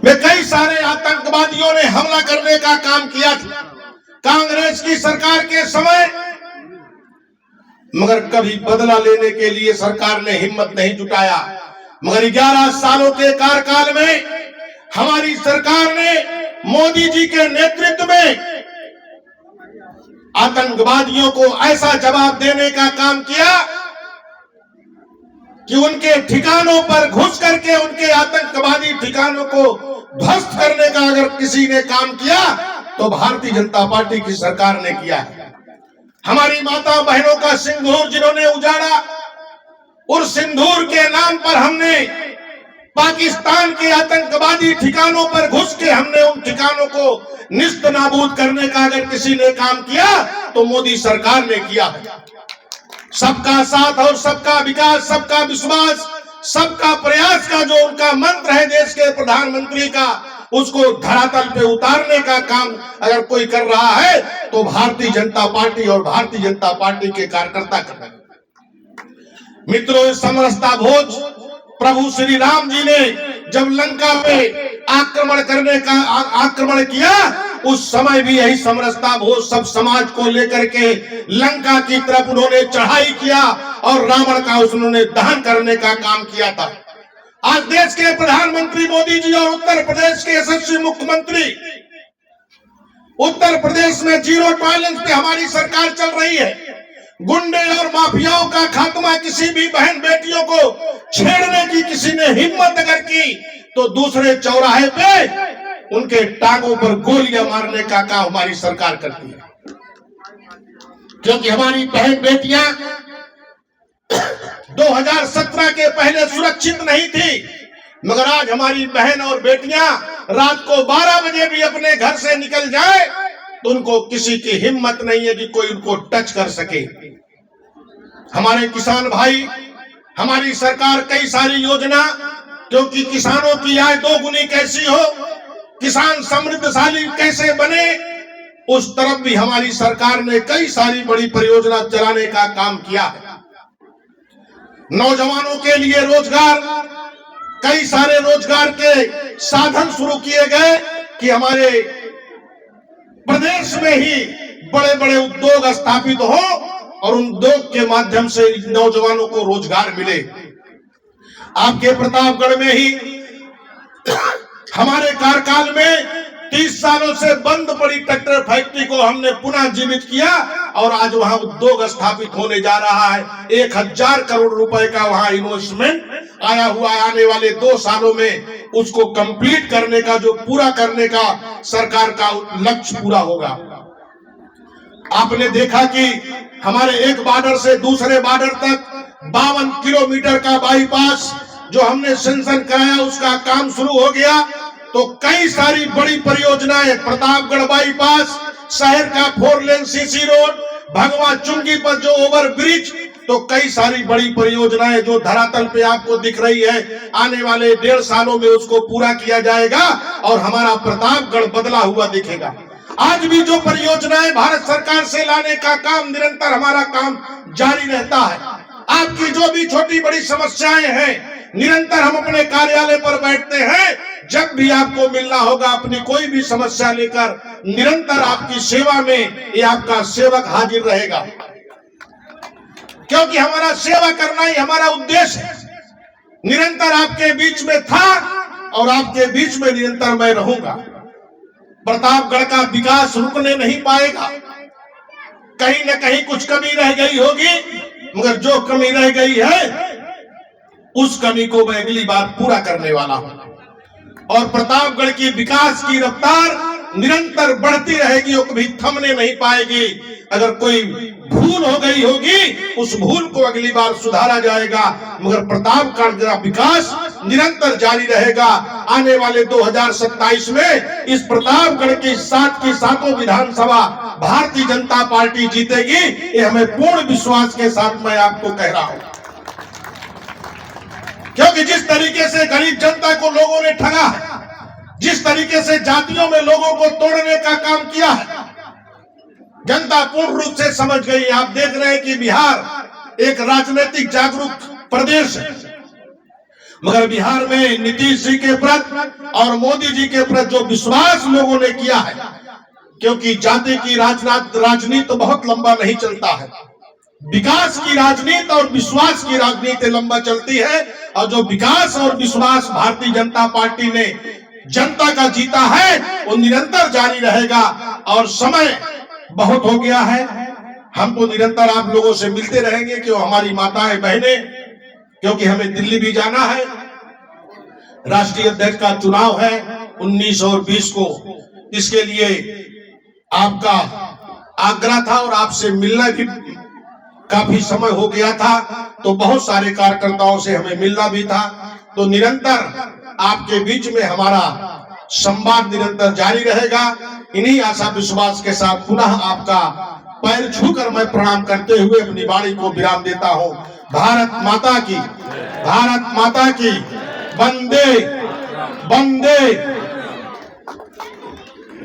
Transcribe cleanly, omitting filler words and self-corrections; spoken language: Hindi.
में कई सारे आतंकवादियों ने हमला करने का काम किया था कांग्रेस की सरकार के समय, मगर कभी बदला लेने के लिए सरकार ने हिम्मत नहीं जुटाया। मगर 11 सालों के कार्यकाल में हमारी सरकार ने मोदी जी के नेतृत्व में आतंकवादियों को ऐसा जवाब देने का काम किया कि उनके ठिकानों पर घुस करके उनके आतंकवादी ठिकानों को ध्वस्त करने का अगर किसी ने काम किया तो भारतीय जनता पार्टी की सरकार ने किया है। हमारी माता बहनों का सिंदूर जिन्होंने उजाड़ा, उस सिंदूर के नाम पर हमने पाकिस्तान के आतंकवादी ठिकानों पर घुस के हमने उन ठिकानों को निस्त नाबूद करने का अगर किसी ने काम किया तो मोदी सरकार ने किया है। सबका साथ और सबका विकास, सबका विश्वास, सबका प्रयास का जो उनका मंत्र है देश के प्रधानमंत्री का, उसको धरातल पे उतारने का काम अगर कोई कर रहा है तो भारतीय जनता पार्टी और भारतीय जनता पार्टी के कार्यकर्ता कर रहे हैं। मित्रों, इस समरसता भोज प्रभु श्री राम जी ने जब लंका पे आक्रमण किया, उस समय भी यही समरसता भोज सब समाज को लेकर के लंका की तरफ उन्होंने चढ़ाई किया और रावण का उन्होंने दहन करने का काम किया था। आज देश के प्रधानमंत्री मोदी जी और उत्तर प्रदेश के यशस्वी मुख्यमंत्री, उत्तर प्रदेश में जीरो टॉलरेंस पे हमारी सरकार चल रही है। गुंडे और माफियाओं का खात्मा, किसी भी बहन बेटियों को छेड़ने की किसी ने हिम्मत अगर की तो दूसरे चौराहे पे उनके टांगों पर गोलियां मारने का काम हमारी सरकार करती है। क्योंकि हमारी बहन बेटियां 2017 के पहले सुरक्षित नहीं थी, मगर आज हमारी बहन और बेटियां रात को 12 बजे भी अपने घर से निकल जाए तो उनको किसी की हिम्मत नहीं है कि कोई उनको टच कर सके। हमारे किसान भाई, हमारी सरकार कई सारी योजना, क्योंकि किसानों की आय दोगुनी कैसी हो, किसान समृद्धशाली कैसे बने, उस तरफ भी हमारी सरकार ने कई सारी बड़ी परियोजना चलाने का काम किया है। नौजवानों के लिए रोजगार, कई सारे रोजगार के साधन शुरू किए गए कि हमारे प्रदेश में ही बड़े बड़े उद्योग स्थापित हो और उन उद्योग के माध्यम से नौजवानों को रोजगार मिले। आपके प्रतापगढ़ में ही हमारे कार्यकाल में 30 सालों से बंद पड़ी ट्रैक्टर फैक्ट्री को हमने पुनः जीवित किया और आज वहां उद्योग स्थापित होने जा रहा है। 1000 करोड़ रुपए का वहां इन्वेस्टमेंट आया हुआ है। आने वाले 2 सालों में उसको कंप्लीट करने का, जो पूरा करने का सरकार का लक्ष्य पूरा होगा। आपने देखा कि हमारे एक बॉर्डर से दूसरे बॉर्डर तक 52 किलोमीटर का बाईपास जो हमने सेंक्शन कराया, उसका काम शुरू हो गया। तो कई सारी बड़ी परियोजनाएं, प्रतापगढ़ बाईपास, शहर का 4 लेन सीसी रोड, भगवा चुंगी पर जो ओवर ब्रिज, तो कई सारी बड़ी परियोजनाएं जो धरातल पे आपको दिख रही है, आने वाले 1.5 सालों में उसको पूरा किया जाएगा और हमारा प्रतापगढ़ बदला हुआ दिखेगा। आज भी जो परियोजनाएं भारत सरकार से लाने का काम निरंतर हमारा काम जारी रहता है। आपकी जो भी छोटी बड़ी समस्याएं हैं, निरंतर हम अपने कार्यालय पर बैठते हैं। जब भी आपको मिलना होगा, अपनी कोई भी समस्या लेकर निरंतर आपकी सेवा में ये आपका सेवक हाजिर रहेगा, क्योंकि हमारा सेवा करना ही हमारा उद्देश्य है। निरंतर आपके बीच में था और आपके बीच में निरंतर मैं रहूंगा। प्रतापगढ़ का विकास रुकने नहीं पाएगा। कहीं न कहीं कुछ कमी रह गई होगी, मगर जो कमी रह गई है उस कमी को मैं अगली बार पूरा करने वाला हूं। और प्रतापगढ़ की विकास की रफ्तार निरंतर बढ़ती रहेगी, वो कभी थमने नहीं पाएगी। अगर कोई भूल हो गई होगी, उस भूल को अगली बार सुधारा जाएगा, मगर प्रतापगढ़ का विकास निरंतर जारी रहेगा। आने वाले 2027 में इस प्रतापगढ़ की 7 की 7 विधानसभा भारतीय जनता पार्टी जीतेगी, ये हमें पूर्ण विश्वास के साथ मैं आपको कह रहा हूं। क्योंकि जिस तरीके से गरीब जनता को लोगों ने ठगा है, जिस तरीके से जातियों में लोगों को तोड़ने का काम किया है, जनता पूर्ण रूप से समझ गई। आप देख रहे हैं कि बिहार एक राजनीतिक जागरूक प्रदेश है। मगर बिहार में नीतीश जी के प्रति और मोदी जी के प्रति जो विश्वास लोगों ने किया है, क्योंकि जाति की राजनीति तो बहुत लंबा नहीं चलता है, विकास की राजनीति और विश्वास की राजनीति लंबा चलती है। और जो विकास और विश्वास भारतीय जनता पार्टी ने जनता का जीता है वो निरंतर जारी रहेगा। और समय बहुत हो गया है, हम तो निरंतर आप लोगों से मिलते रहेंगे क्यों हमारी माताएं बहनें, क्योंकि हमें दिल्ली भी जाना है, राष्ट्रीय अध्यक्ष का चुनाव है 19 और 20 को। इसके लिए आपका आग्रह था और आपसे मिलना भी काफी समय हो गया था, तो बहुत सारे कार्यकर्ताओं से हमें मिलना भी था। तो निरंतर आपके बीच में हमारा संवाद निरंतर जारी रहेगा। इन्हीं आशा विश्वास के साथ पुनः आपका पैर छूकर मैं प्रणाम करते हुए अपनी वाणी को विराम देता हूँ। भारत माता की, भारत माता की, वंदे वंदे